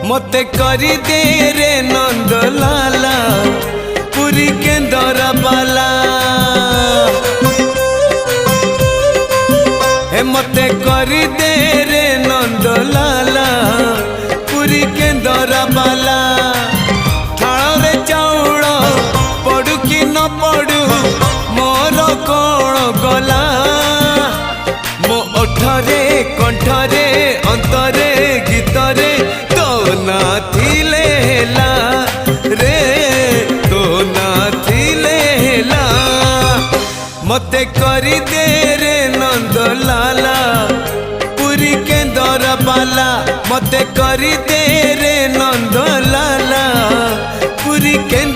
मते करी दे रे नंद लाला पुरी केंदर बाला हे मते करी दे रे नंद लाला पुरी केंदर बाला थाल रे चाउल पड़ू कि न पड़ू मोर कौन गला मो ओठरे कंठरे अंतरे गीतरे तो ना थिले हेला रे तो ना थिले हेला मते करी दे रे नंद लाला पुरी केंदर बाला मते करी दे रे नंद लाला पुरी केंदर